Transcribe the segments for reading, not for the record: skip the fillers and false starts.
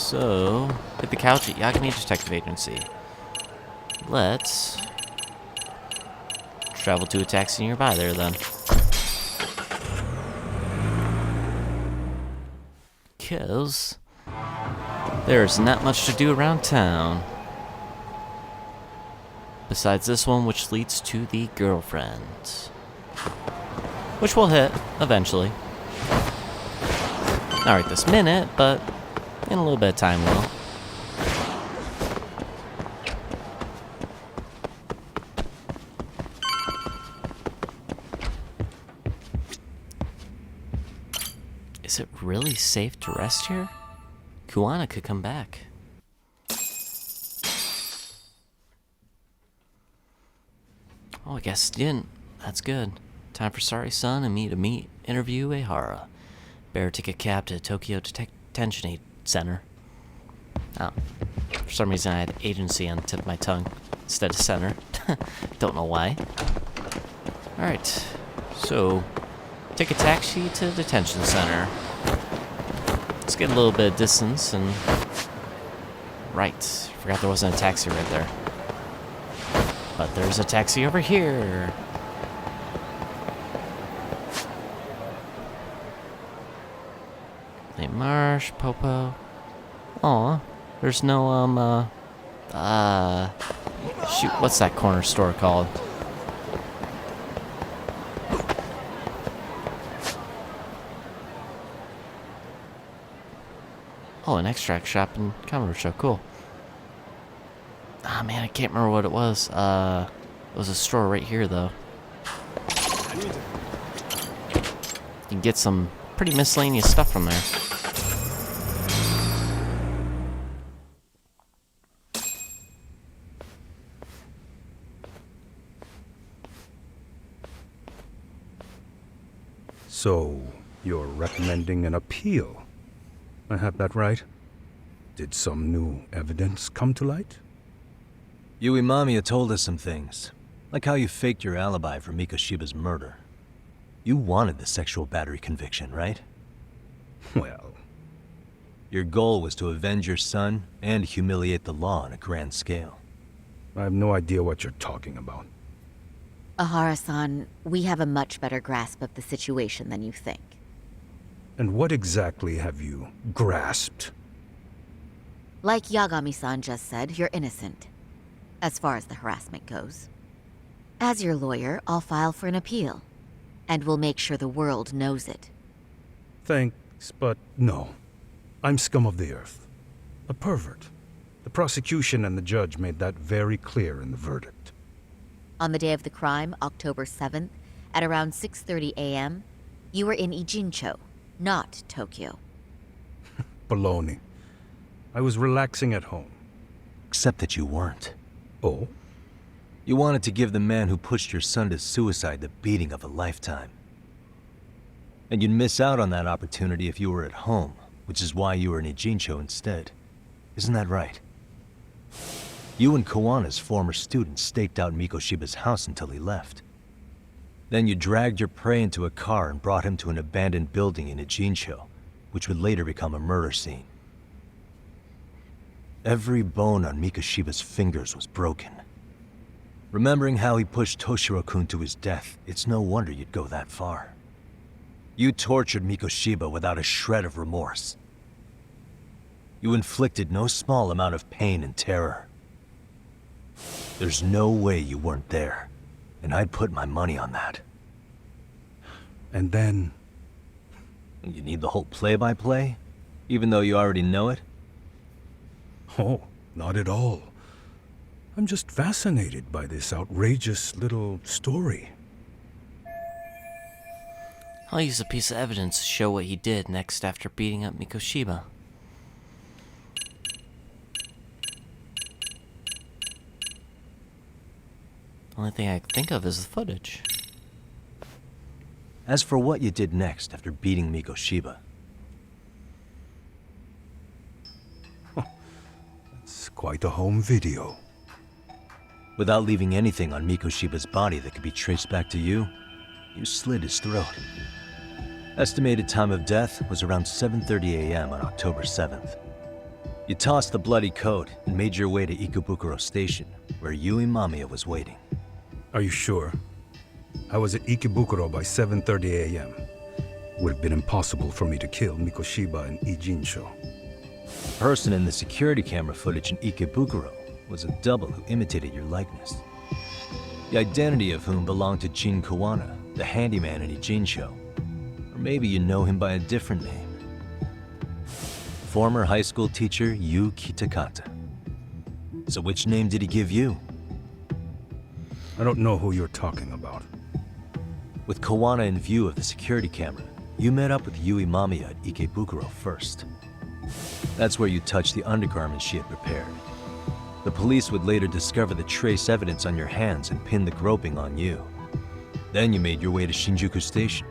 So, hit the couch at Yagami Detective Agency. Let's travel to a taxi nearby there then. Because there's not much to do around town. Besides this one, which leads to the girlfriend. Which we'll hit, eventually. Not right this minute, but in a little bit of time we'll. Is it really safe to rest here? Kuwana could come back. Oh, I guess he didn't. That's good. Time for Sorry Son and me to interview Ehara. Better take a cab to Tokyo Detention Center. Oh, for some reason I had agency on the tip of my tongue instead of center. Don't know why. Alright, so take a taxi to the detention center. Let's get a little bit of distance and... Right, forgot there wasn't a taxi right there. But there's a taxi over here. Hey, Marsh, Popo. Aw, there's no, shoot, what's that corner store called? Oh, an extract shop in Kamurocho, cool. Ah, man, I can't remember what it was. It was a store right here, though. You can get some pretty miscellaneous stuff from there. So, you're recommending an appeal? I have that right? Did some new evidence come to light? Yui Mamiya told us some things, like how you faked your alibi for Mikoshiba's murder. You wanted the sexual battery conviction, right? Well... Your goal was to avenge your son and humiliate the law on a grand scale. I have no idea what you're talking about. Ehara-san, we have a much better grasp of the situation than you think. And what exactly have you grasped? Like Yagami-san just said, you're innocent. As far as the harassment goes. As your lawyer, I'll file for an appeal. And we'll make sure the world knows it. Thanks, but no. I'm scum of the earth. A pervert. The prosecution and the judge made that very clear in the verdict. On the day of the crime, October 7th, at around 6:30 a.m., you were in Ijincho, not Tokyo. Baloney. I was relaxing at home. Except that you weren't. Oh? You wanted to give the man who pushed your son to suicide the beating of a lifetime. And you'd miss out on that opportunity if you were at home, which is why you were in Ijincho instead. Isn't that right? You and Kawana's former student staked out Mikoshiba's house until he left. Then you dragged your prey into a car and brought him to an abandoned building in Ijincho, which would later become a murder scene. Every bone on Mikoshiba's fingers was broken. Remembering how he pushed Toshiro-kun to his death, it's no wonder you'd go that far. You tortured Mikoshiba without a shred of remorse. You inflicted no small amount of pain and terror. There's no way you weren't there, and I'd put my money on that. And then... You need the whole play-by-play, even though you already know it? Oh, not at all. I'm just fascinated by this outrageous little story. I'll use a piece of evidence to show what he did next after beating up Mikoshiba. Only thing I can think of is the footage. As for what you did next after beating Mikoshiba... It's quite a home video. Without leaving anything on Mikoshiba's body that could be traced back to you, you slit his throat. Estimated time of death was around 7:30 a.m. on October 7th. You tossed the bloody coat and made your way to Ikebukuro Station, where Yui Mamiya was waiting. Are you sure? I was at Ikebukuro by 7:30 a.m. Would have been impossible for me to kill Mikoshiba and Ijincho. The person in the security camera footage in Ikebukuro was a double who imitated your likeness. The identity of whom belonged to Jin Kawana, the handyman in Ijincho. Or maybe you know him by a different name. Former high school teacher Yu Kitakata. So which name did he give you? I don't know who you're talking about. With Kawana in view of the security camera, you met up with Yui Mamiya at Ikebukuro first. That's where you touched the undergarments she had prepared. The police would later discover the trace evidence on your hands and pin the groping on you. Then you made your way to Shinjuku Station.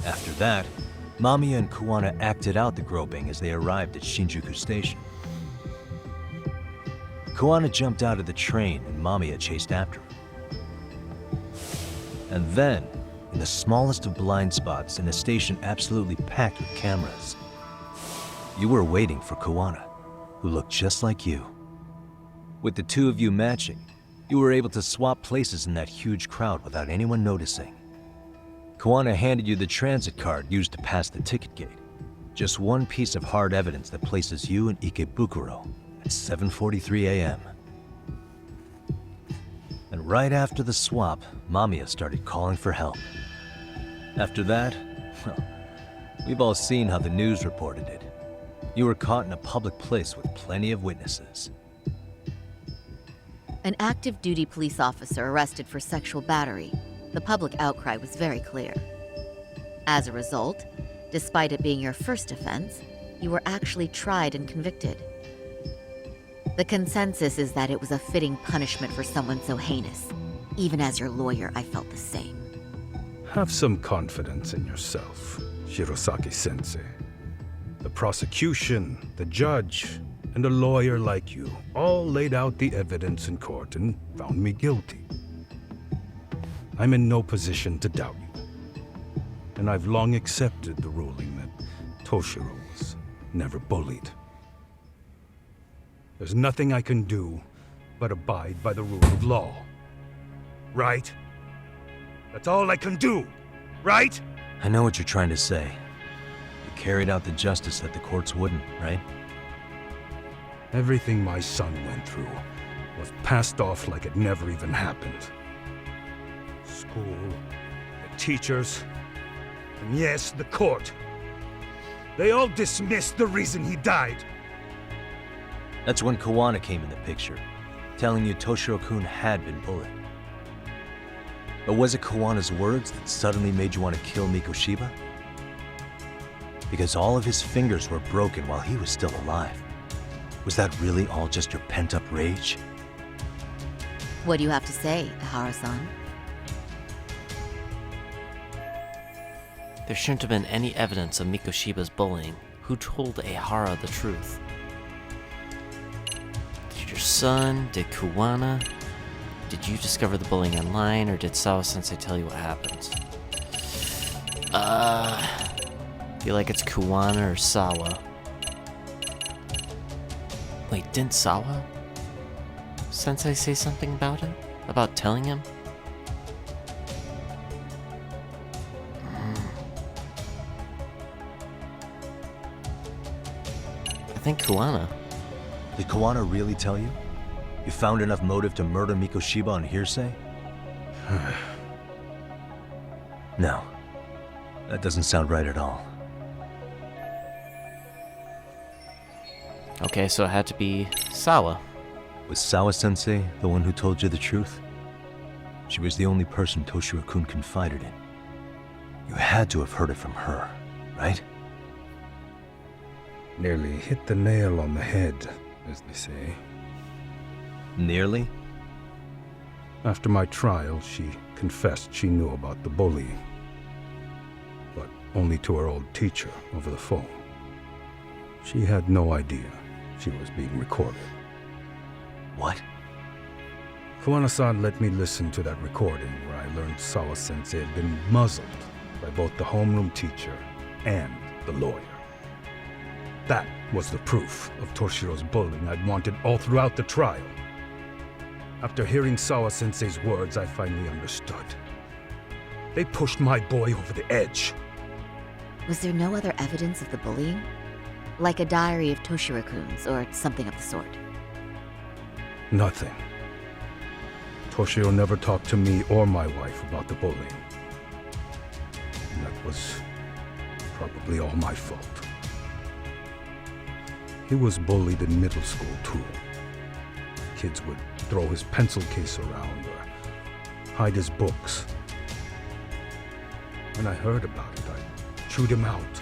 After that, Mamiya and Kawana acted out the groping as they arrived at Shinjuku Station. Kawana jumped out of the train and Mamiya chased after him. And then, in the smallest of blind spots in a station absolutely packed with cameras, you were waiting for Kawana, who looked just like you. With the two of you matching, you were able to swap places in that huge crowd without anyone noticing. Kawana handed you the transit card used to pass the ticket gate. Just one piece of hard evidence that places you in Ikebukuro at 7:43 a.m. And right after the swap, Mamiya started calling for help. After that, well, we've all seen how the news reported it. You were caught in a public place with plenty of witnesses. An active duty police officer arrested for sexual battery. The public outcry was very clear. As a result, despite it being your first offense, you were actually tried and convicted. The consensus is that it was a fitting punishment for someone so heinous. Even as your lawyer, I felt the same. Have some confidence in yourself, Shirosaki-sensei. The prosecution, the judge, and a lawyer like you all laid out the evidence in court and found me guilty. I'm in no position to doubt you. And I've long accepted the ruling that Toshiro was never bullied. There's nothing I can do but abide by the rule of law. Right? That's all I can do, right? I know what you're trying to say. You carried out the justice that the courts wouldn't, right? Everything my son went through was passed off like it never even happened. School, the teachers, and yes, the court. They all dismissed the reason he died. That's when Kawana came in the picture, telling you Toshiro-kun had been bullied. But was it Kawana's words that suddenly made you want to kill Mikoshiba? Because all of his fingers were broken while he was still alive. Was that really all just your pent-up rage? What do you have to say, Ihara-san? There shouldn't have been any evidence of Mikoshiba's bullying. Who told Ihara the truth? Did your son? Did Kawana? Did you discover the bullying online, or did Sawa-sensei tell you what happened? Feel like it's Kawana or Sawa. Wait, didn't Sawa-sensei say something about it? About telling him? I think Kawana. Did Kawana really tell you? You found enough motive to murder Mikoshiba on hearsay? No. That doesn't sound right at all. Okay, so it had to be Sawa. Was Sawa-sensei the one who told you the truth? She was the only person Toshiro-kun confided in. You had to have heard it from her, right? Nearly hit the nail on the head, as they say. Nearly? After my trial, she confessed she knew about the bullying. But only to her old teacher over the phone. She had no idea she was being recorded. What? Kawana-san let me listen to that recording where I learned Sawa-sensei had been muzzled by both the homeroom teacher and the lawyer. That was the proof of Toshiro's bullying I'd wanted all throughout the trial. After hearing Sawa-sensei's words, I finally understood. They pushed my boy over the edge. Was there no other evidence of the bullying? Like a diary of Toshiro-kun's or something of the sort? Nothing. Toshiro never talked to me or my wife about the bullying. And that was probably all my fault. He was bullied in middle school, too. Kids would throw his pencil case around or hide his books. When I heard about it, I chewed him out.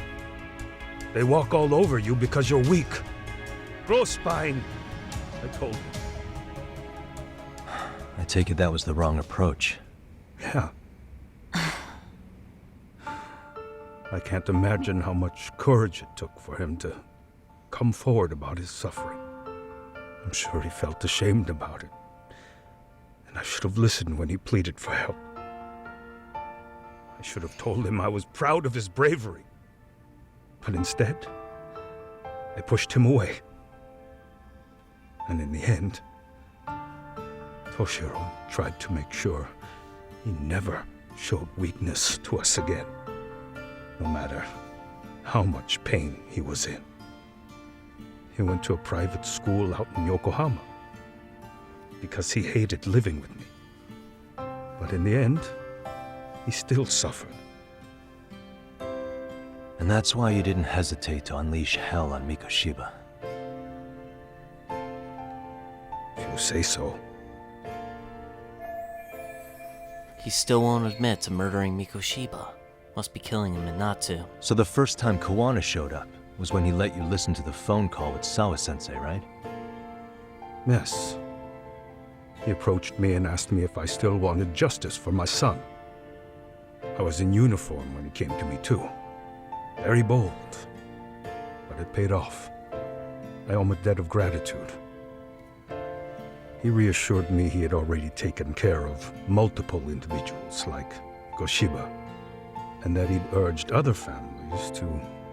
They walk all over you because you're weak. Grow spine, I told him. I take it that was the wrong approach. Yeah. I can't imagine how much courage it took for him to come forward about his suffering. I'm sure he felt ashamed about it. And I should have listened when he pleaded for help. I should have told him I was proud of his bravery. But instead, I pushed him away. And in the end, Toshiro tried to make sure he never showed weakness to us again, no matter how much pain he was in. He went to a private school out in Yokohama because he hated living with me. But in the end, he still suffered. And that's why you didn't hesitate to unleash hell on Mikoshiba. If you say so. He still won't admit to murdering Mikoshiba. Must be killing him and not to. So the first time Kawana showed up was when he let you listen to the phone call with Sawa-sensei, right? Yes. He approached me and asked me if I still wanted justice for my son. I was in uniform when he came to me too. Very bold. But it paid off. I owe him a debt of gratitude. He reassured me he had already taken care of multiple individuals like Goshiba, and that he'd urged other families to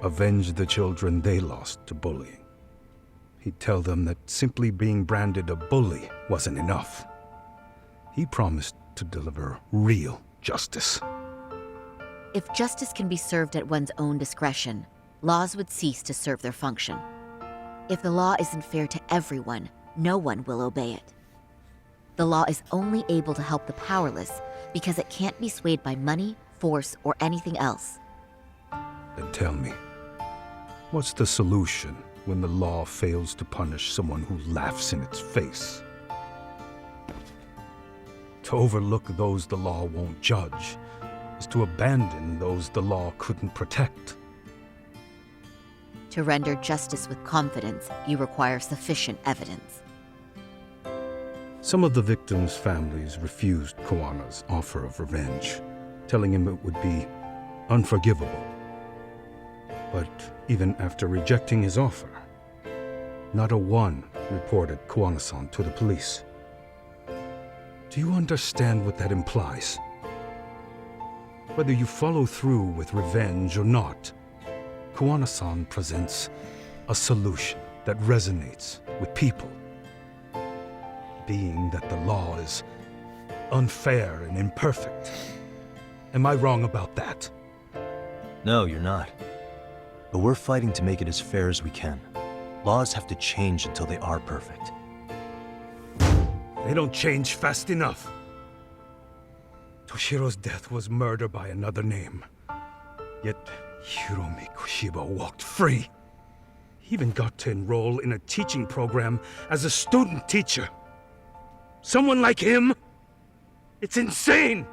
avenge the children they lost to bullying. He'd tell them that simply being branded a bully wasn't enough. He promised to deliver real justice. If justice can be served at one's own discretion, laws would cease to serve their function. If the law isn't fair to everyone, no one will obey it. The law is only able to help the powerless because it can't be swayed by money, force, or anything else. Then tell me, what's the solution when the law fails to punish someone who laughs in its face? To overlook those the law won't judge is to abandon those the law couldn't protect. To render justice with confidence, you require sufficient evidence. Some of the victims' families refused Kawana's offer of revenge, telling him it would be unforgivable. But even after rejecting his offer, not a one reported Kawana-san to the police. Do you understand what that implies? Whether you follow through with revenge or not, Kawana-san presents a solution that resonates with people. Being that the law is unfair and imperfect. Am I wrong about that? No, you're not. But we're fighting to make it as fair as we can. Laws have to change until they are perfect. They don't change fast enough. Toshiro's death was murder by another name. Yet Hiromi Koshiba walked free. He even got to enroll in a teaching program as a student teacher. Someone like him? It's insane!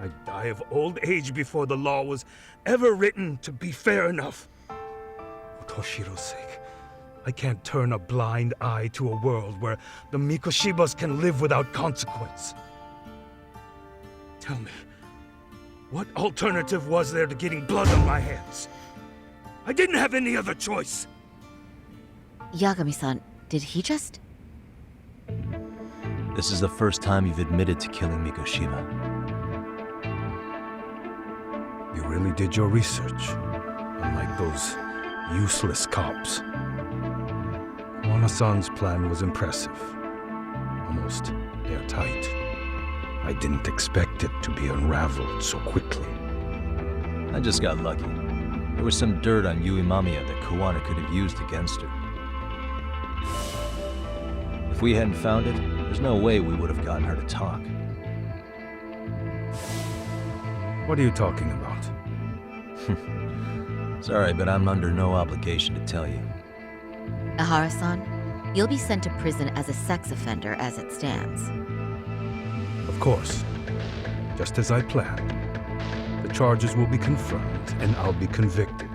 I'd die of old age before the law was ever written to be fair enough. For Toshiro's sake, I can't turn a blind eye to a world where the Mikoshibas can live without consequence. Tell me, what alternative was there to getting blood on my hands? I didn't have any other choice. Yagami-san, did he just... This is the first time you've admitted to killing Mikoshiba. You really did your research, unlike those useless cops. Kawana-san's plan was impressive. Almost airtight. I didn't expect it to be unraveled so quickly. I just got lucky. There was some dirt on Yui Mamiya that Kawana could have used against her. If we hadn't found it, there's no way we would have gotten her to talk. What are you talking about? Sorry, but I'm under no obligation to tell you. Ihara-san, you'll be sent to prison as a sex offender as it stands. Of course. Just as I planned. The charges will be confirmed, and I'll be convicted.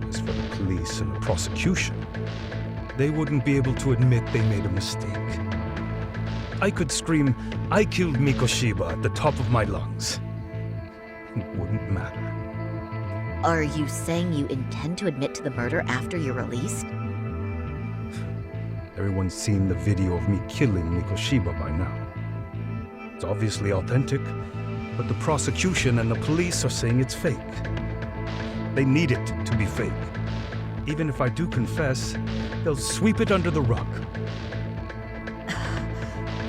As for the police and the prosecution, they wouldn't be able to admit they made a mistake. I could scream, "I killed Mikoshiba" at the top of my lungs. It wouldn't matter. Are you saying you intend to admit to the murder after you're released? Everyone's seen the video of me killing Mikoshiba by now. It's obviously authentic, but the prosecution and the police are saying it's fake. They need it to be fake. Even if I do confess, they'll sweep it under the rug.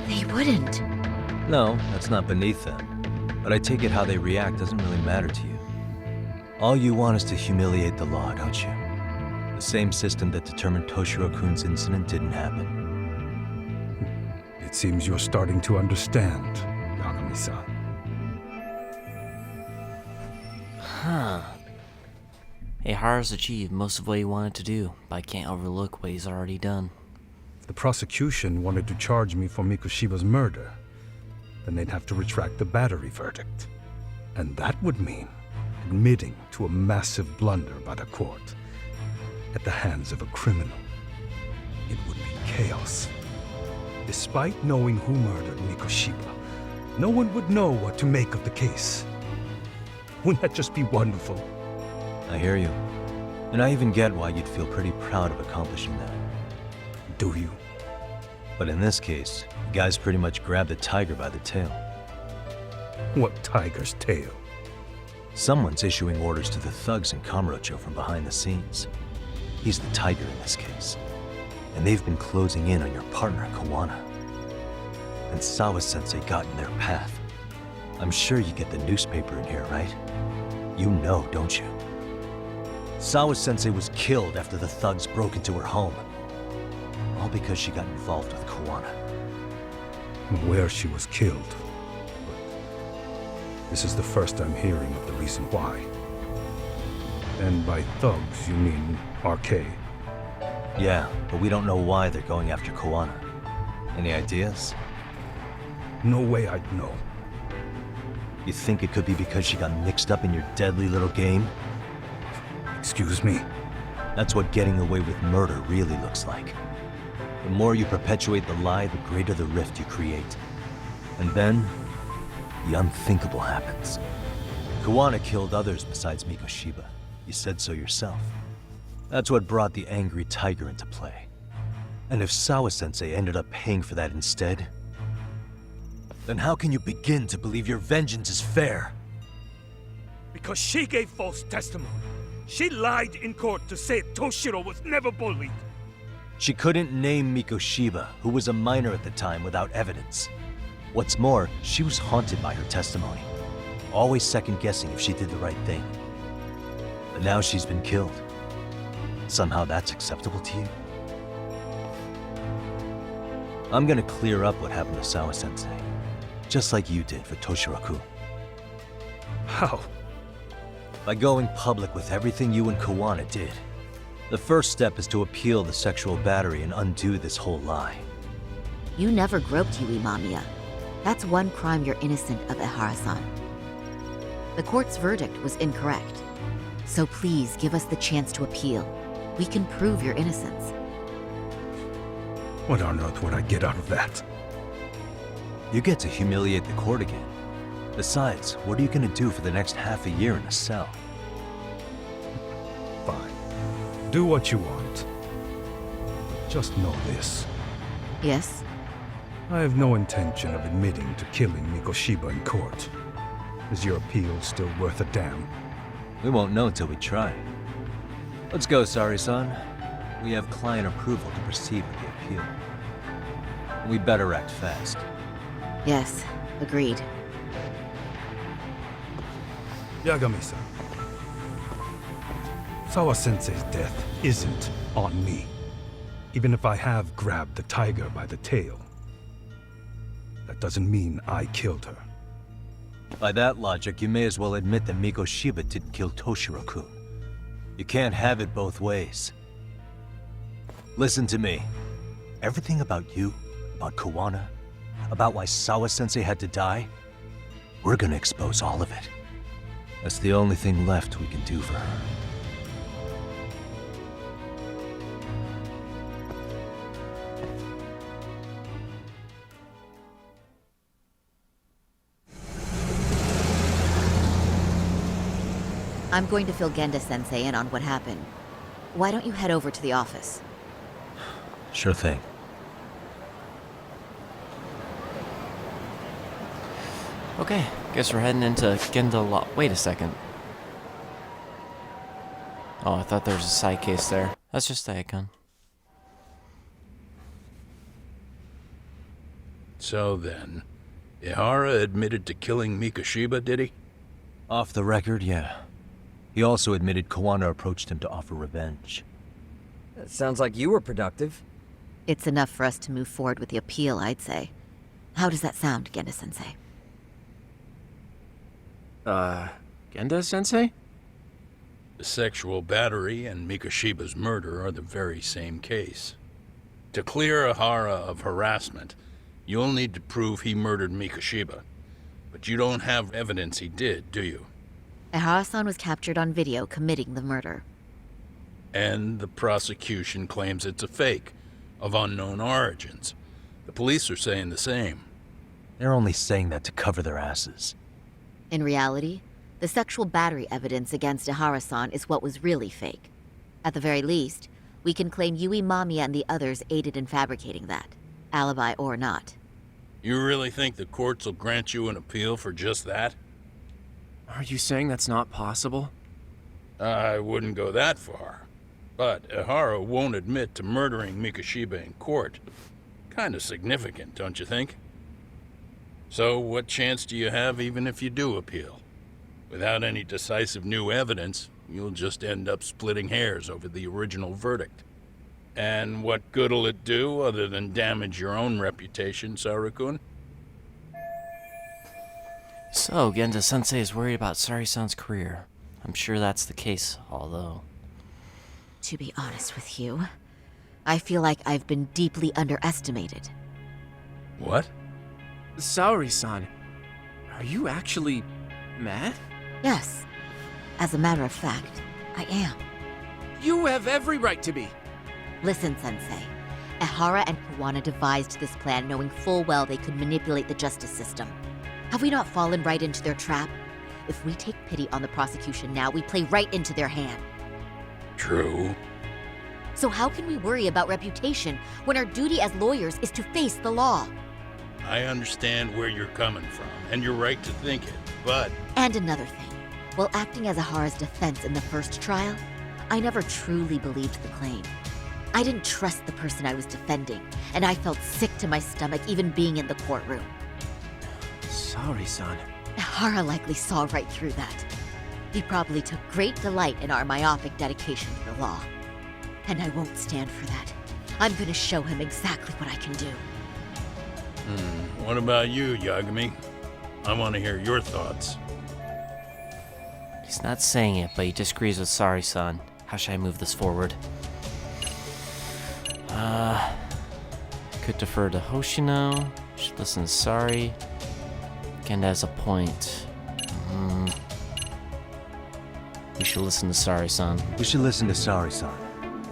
They wouldn't. No, that's not beneath them. But I take it how they react doesn't really matter to you. All you want is to humiliate the law, don't you? The same system that determined Toshiro-kun's incident didn't happen. It seems you're starting to understand, Yagami-san. Huh. Ihara's achieved most of what he wanted to do, but I can't overlook what he's already done. If the prosecution wanted to charge me for Mikoshiba's murder, then they'd have to retract the battery verdict. And that would mean admitting to a massive blunder by the court at the hands of a criminal. It would be chaos. Despite knowing who murdered Mikoshiba, no one would know what to make of the case. Wouldn't that just be wonderful? I hear you. And I even get why you'd feel pretty proud of accomplishing that. Do you? But in this case, the guys pretty much grabbed the tiger by the tail. What tiger's tail? Someone's issuing orders to the thugs in Kamurocho from behind the scenes. He's the tiger in this case. And they've been closing in on your partner, Kawana. And Sawa-sensei got in their path. I'm sure you get the newspaper in here, right? You know, don't you? Sawa-sensei was killed after the thugs broke into her home. All because she got involved with Kawana. Where she was killed. This is the first I'm hearing of the reason why. And by thugs, you mean arcade? Yeah, but we don't know why they're going after Kawana. Any ideas? No way I'd know. You think it could be because she got mixed up in your deadly little game? Excuse me? That's what getting away with murder really looks like. The more you perpetuate the lie, the greater the rift you create. And then, the unthinkable happens. Kawana killed others besides Mikoshiba. You said so yourself. That's what brought the angry tiger into play. And if Sawa-sensei ended up paying for that instead, then how can you begin to believe your vengeance is fair? Because she gave false testimony. She lied in court to say Toshiro was never bullied. She couldn't name Mikoshiba, who was a minor at the time, without evidence. What's more, she was haunted by her testimony, always second-guessing if she did the right thing. But now she's been killed. Somehow that's acceptable to you? I'm gonna clear up what happened to Sawa-sensei, just like you did for Toshiro-kun. How? By going public with everything you and Kawana did. The first step is to appeal the sexual battery and undo this whole lie. You never groped Yui Mamiya. That's one crime you're innocent of, Ihara-san. The court's verdict was incorrect. So please give us the chance to appeal. We can prove your innocence. What on earth would I get out of that? You get to humiliate the court again. Besides, what are you gonna do for the next half a year in a cell? Fine. Do what you want. Just know this. Yes? I have no intention of admitting to killing Mikoshiba in court. Is your appeal still worth a damn? We won't know until we try. Let's go, Sari-san. We have client approval to proceed with the appeal. We better act fast. Yes, agreed. Yagami-san. Sawa-sensei's death isn't on me. Even if I have grabbed the tiger by the tail. That doesn't mean I killed her. By that logic, you may as well admit that Mikoshiba didn't kill Toshiro-kun. You can't have it both ways. Listen to me. Everything about you, about Kawana, about why Sawa-sensei had to die, we're gonna expose all of it. That's the only thing left we can do for her. I'm going to fill Genda-sensei in on what happened. Why don't you head over to the office? Sure thing. Okay, guess we're heading into Genda Law. Wait a second. Oh, I thought there was a side case there. That's just a gun. So then, Ihara admitted to killing Mikoshiba, did he? Off the record, yeah. He also admitted Kawana approached him to offer revenge. That sounds like you were productive. It's enough for us to move forward with the appeal, I'd say. How does that sound, Genda-sensei? Genda-sensei? The sexual battery and Mikoshiba's murder are the very same case. To clear Ihara of harassment, you'll need to prove he murdered Mikoshiba. But you don't have evidence he did, do you? Ihara-san was captured on video committing the murder. And the prosecution claims it's a fake, of unknown origins. The police are saying the same. They're only saying that to cover their asses. In reality, the sexual battery evidence against Ihara-san is what was really fake. At the very least, we can claim Yui Mamiya and the others aided in fabricating that, alibi or not. You really think the courts will grant you an appeal for just that? Are you saying that's not possible? I wouldn't go that far. But Ihara won't admit to murdering Mikoshiba in court. Kinda significant, don't you think? So what chance do you have even if you do appeal? Without any decisive new evidence, you'll just end up splitting hairs over the original verdict. And what good'll it do other than damage your own reputation, Saru-kun? So, Genda-sensei is worried about Sari-san's career. I'm sure that's the case, although... To be honest with you, I feel like I've been deeply underestimated. What? Saori-san, are you actually mad? Yes, as a matter of fact, I am. You have every right to be. Listen, Sensei. Ihara and Kawana devised this plan knowing full well they could manipulate the justice system. Have we not fallen right into their trap? If we take pity on the prosecution now, we play right into their hand. True. So how can we worry about reputation when our duty as lawyers is to face the law? I understand where you're coming from, and you're right to think it, but... And another thing. While acting as Ihara's defense in the first trial, I never truly believed the claim. I didn't trust the person I was defending, and I felt sick to my stomach even being in the courtroom. Saori-san. Ihara likely saw right through that. He probably took great delight in our myopic dedication to the law. And I won't stand for that. I'm gonna show him exactly what I can do. What about you, Yagami? I want to hear your thoughts. He's not saying it, but he disagrees with Sari-san. How should I move this forward? Could defer to Hoshino. Should listen to Sari. Genda has a point. We should listen to Sari-san. We should listen to Sari-san.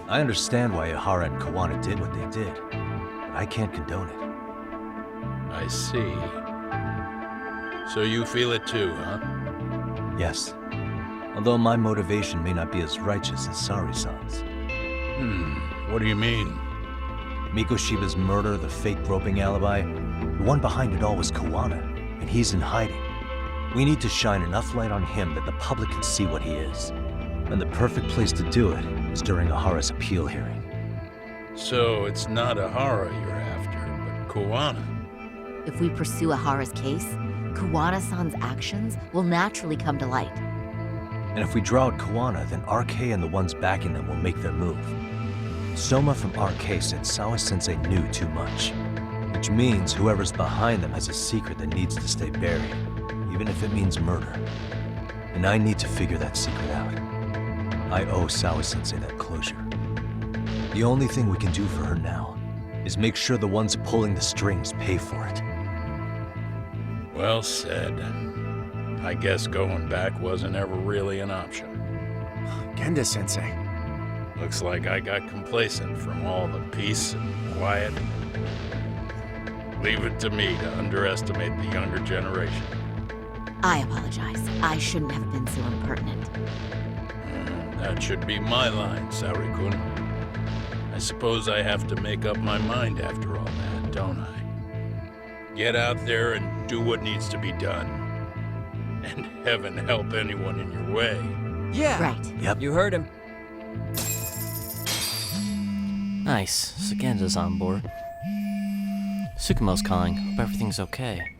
I understand why Ihara and Kawana did what they did, but I can't condone it. I see. So you feel it too, huh? Yes. Although my motivation may not be as righteous as Sari-san's. What do you mean? Mikoshiba's murder, the fake groping alibi, the one behind it all was Kawana, and he's in hiding. We need to shine enough light on him that the public can see what he is. And the perfect place to do it was during Ahara's appeal hearing. So it's not Ahara you're after, but Kuwana. If we pursue Ahara's case, Kuwana-san's actions will naturally come to light. And if we draw out Kuwana, then RK and the ones backing them will make their move. Soma from RK said Sawa-sensei knew too much, which means whoever's behind them has a secret that needs to stay buried, even if it means murder. And I need to figure that secret out. I owe Sawa-sensei that closure. The only thing we can do for her now is make sure the ones pulling the strings pay for it. Well said. I guess going back wasn't ever really an option. Genda-sensei. Looks like I got complacent from all the peace and quiet. Leave it to me to underestimate the younger generation. I apologize. I shouldn't have been so impertinent. That should be my line, Saori-kun. I suppose I have to make up my mind after all that, don't I? Get out there and do what needs to be done. And heaven help anyone in your way. Yeah. Right. Yep. You heard him. Nice. So Genda's on board. Tsukumo's calling. Hope everything's okay.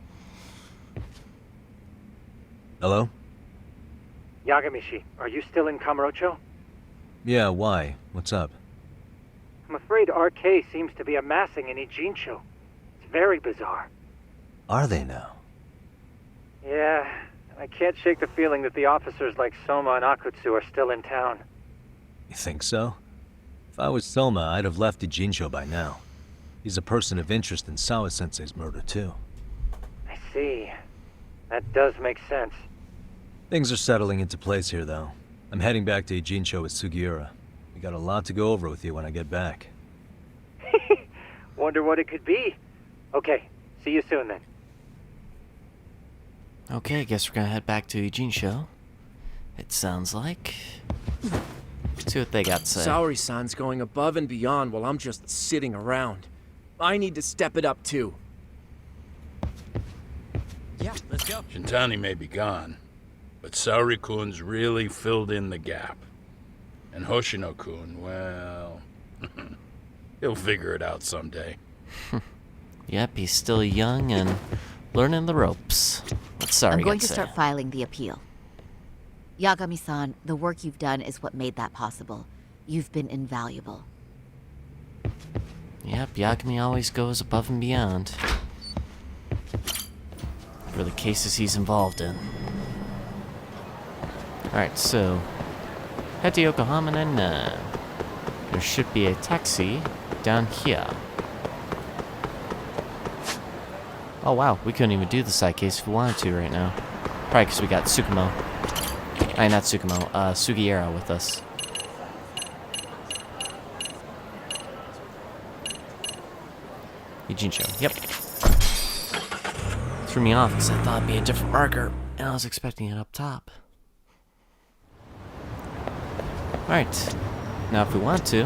Hello? Yagami-shi, are you still in Kamurocho? Yeah, why? What's up? I'm afraid RK seems to be amassing in Ijincho. It's very bizarre. Are they now? Yeah, I can't shake the feeling that the officers like Soma and Akutsu are still in town. You think so? If I was Soma, I'd have left Ijincho by now. He's a person of interest in Sawa-sensei's murder, too. I see. That does make sense. Things are settling into place here, though. I'm heading back to Ijincho with Sugiura. We got a lot to go over with you when I get back. Wonder what it could be. Okay, see you soon then. Okay, guess we're gonna head back to Ijincho. It sounds like. Let's see what they got to say. Saori-san's going above and beyond while I'm just sitting around. I need to step it up too. Yeah, let's go. Shintani may be gone, but Saori-kun's really filled in the gap. And Hoshino-kun, well, he'll figure it out someday. Yep, he's still young and learning the ropes. What's Saori I'm going got to say? start filing the appeal. Yagami-san, the work you've done is what made that possible. You've been invaluable. Yep, Yagami always goes above and beyond for the cases he's involved in. Alright, so head to Yokohama and there should be a taxi down here. Oh wow, we couldn't even do the side case if we wanted to right now. Probably because we got Tsukumo. Not Tsukumo, Sugiura with us. Ijincho, yep. Threw me off because I thought it'd be a different marker, and I was expecting it up top. Alright, now if we want to...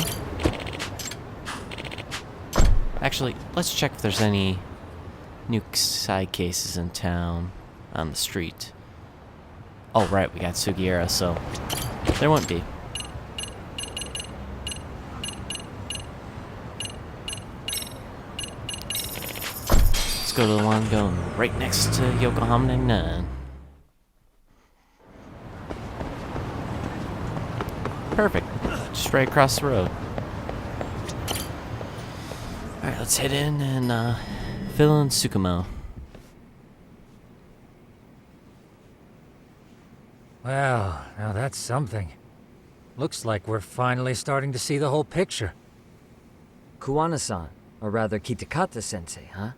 Actually, let's check if there's any new side cases in town on the street. Oh, right, we got Sugiura, so there won't be. Let's go to the one going right next to Yokohama 9. Perfect. Just right across the road. Alright, let's head in and fill in Tsukumo. Well, now that's something. Looks like we're finally starting to see the whole picture. Kuwana-san, or rather Kitakata-sensei, huh?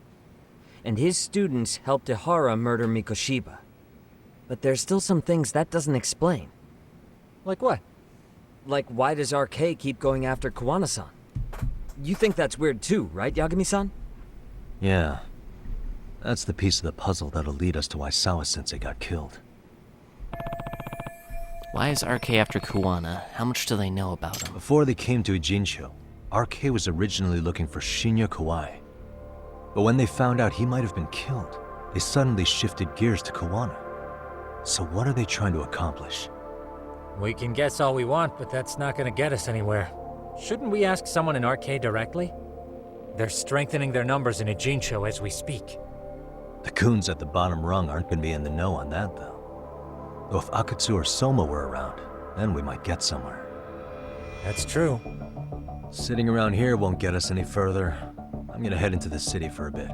And his students helped Ihara murder Mikoshiba. But there's still some things that doesn't explain. Like what? Like, why does RK keep going after Kuwana-san? You think that's weird too, right, Yagami-san? Yeah. That's the piece of the puzzle that'll lead us to why Sawa-sensei got killed. Why is RK after Kuwana? How much do they know about him? Before they came to Ijincho, RK was originally looking for Shinya Kawai. But when they found out he might have been killed, they suddenly shifted gears to Kuwana. So what are they trying to accomplish? We can guess all we want, but that's not gonna get us anywhere. Shouldn't we ask someone in RK directly? They're strengthening their numbers in Ijincho as we speak. The goons at the bottom rung aren't gonna be in the know on that, though. Though if Akatsu or Soma were around, then we might get somewhere. That's true. Sitting around here won't get us any further. I'm gonna head into the city for a bit.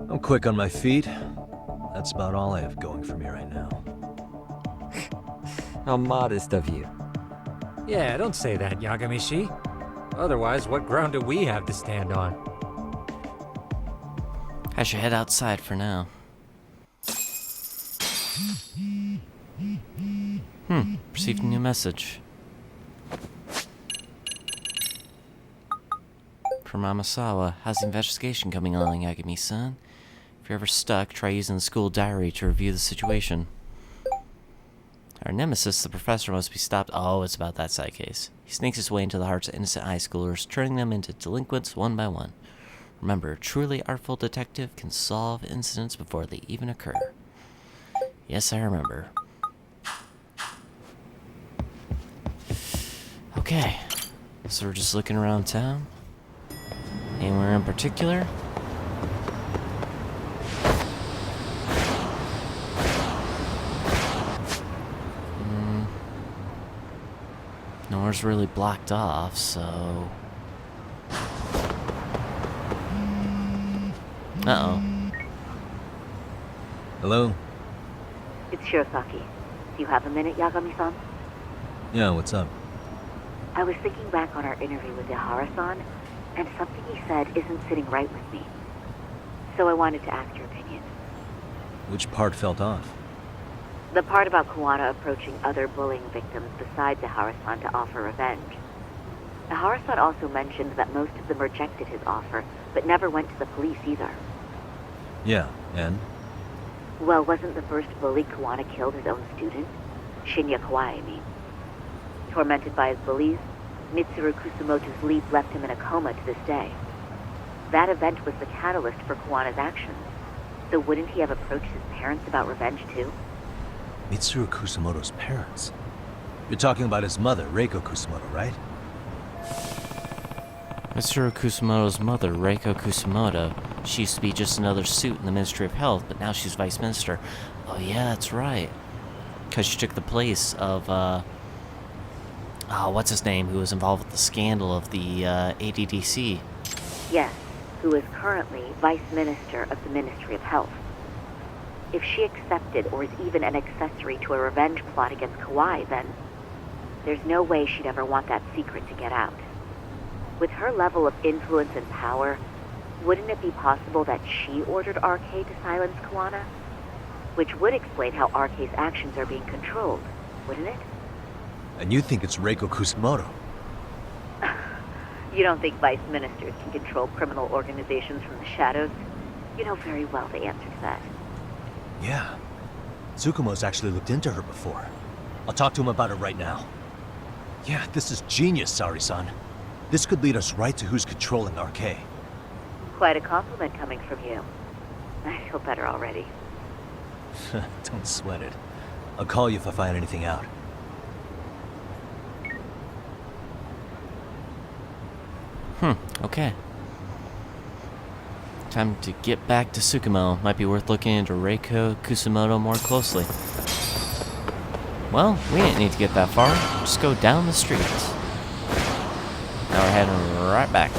I'm quick on my feet. That's about all I have going for me right now. How modest of you. Yeah, don't say that, Yagami-shi. Otherwise, what ground do we have to stand on? I should head outside for now. Received a new message. From Amasawa. How's the investigation coming along, Yagami-san? If you're ever stuck, try using the school diary to review the situation. Our nemesis, the professor, must be stopped. Oh, it's about that side case. He sneaks his way into the hearts of innocent high schoolers, turning them into delinquents one by one. Remember, a truly artful detective can solve incidents before they even occur. Yes, I remember. Okay, so we're just looking around town. Anywhere in particular? Nowhere's really blocked off, so... Uh-oh. Hello? It's Shirosaki. Do you have a minute, Yagami-san? Yeah, what's up? I was thinking back on our interview with Ihara-san, and something he said isn't sitting right with me. So I wanted to ask your opinion. Which part felt off? The part about Kuwana approaching other bullying victims besides Ihara-san to offer revenge. Ihara-san also mentioned that most of them rejected his offer, but never went to the police either. Yeah, and? Well, wasn't the first bully Kuwana killed his own student? Shinya Kawai, I mean. Tormented by his bullies, Mitsuru Kusumoto's leap left him in a coma to this day. That event was the catalyst for Kuwana's actions. So wouldn't he have approached his parents about revenge too? Mitsuru Kusumoto's parents? You're talking about his mother, Reiko Kusumoto, right? Mitsuru Kusumoto's mother, Reiko Kusumoto, she used to be just another suit in the Ministry of Health, but now she's Vice Minister. Oh yeah, that's right. Because she took the place of, what's his name, who was involved with the scandal of the, ADDC. Yes, who is currently Vice Minister of the Ministry of Health. If she accepted or is even an accessory to a revenge plot against Kawai, then there's no way she'd ever want that secret to get out. With her level of influence and power, wouldn't it be possible that she ordered RK to silence Kuwana? Which would explain how RK's actions are being controlled, wouldn't it? And you think it's Reiko Kusumoto? You don't think vice ministers can control criminal organizations from the shadows? You know very well the answer to that. Yeah. Tsukumo's actually looked into her before. I'll talk to him about it right now. Yeah, this is genius, Sari-san. This could lead us right to who's controlling RK. Quite a compliment coming from you. I feel better already. Don't sweat it. I'll call you if I find anything out. Okay. Time to get back to Tsukumo. Might be worth looking into Reiko Kusumoto more closely. Well, we didn't need to get that far. Just go down the street. Now we're heading right back.